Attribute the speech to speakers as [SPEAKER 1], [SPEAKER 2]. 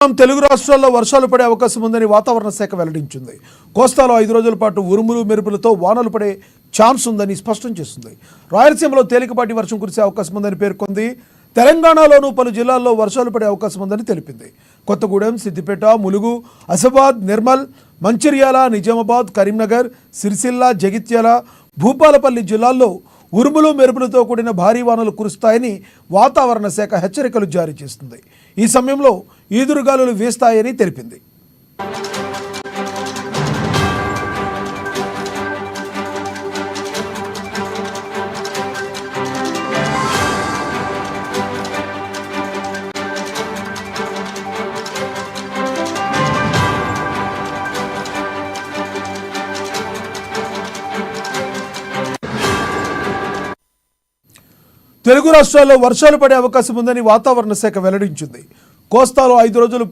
[SPEAKER 1] తెలుగు రాష్ట్రాల్లో వర్షాలు పడే అవకాశం ఉందని వాతావరణ శాఖ వెల్లడించింది. కోస్తాలో 5 రోజుల పాటు ఉరుములు మెరుపులతో వానలు పడే ఛాన్స్ ఉందని స్పష్టం చేసింది. రాయలసీమలో తేలికపాటి వర్షం కురిసే అవకాశం ఉందని పేర్కొంది. తెలంగాణలోనూ పలు జిల్లాల్లో వర్షాలు పడే అవకాశం ఉందని తెలిపింది. కొత్తగూడెం, సిద్దిపేట, ములుగు, ఆసిఫాబాద్, నిర్మల్, మంచిర్యాల, నిజామాబాద్, కరీంనగర్, సిరిసిల్ల, జగిత్యాల, భూపాలపల్లి జిల్లాల్లో ఉరుములు మెరుపులతో కూడిన భారీ వానలు కురుస్తాయని వాతావరణ శాఖ హెచ్చరికలు జారీ చేస్తుంది. ఈ సమయంలో ఈదురుగాలులు వీస్తాయని తెలిపింది. తెలుగు రాష్ట్రాల్లో వర్షాలు పడే అవకాశం ఉందని వాతావరణ శాఖ వెల్లడించింది. కోస్తాలో 5 రోజులు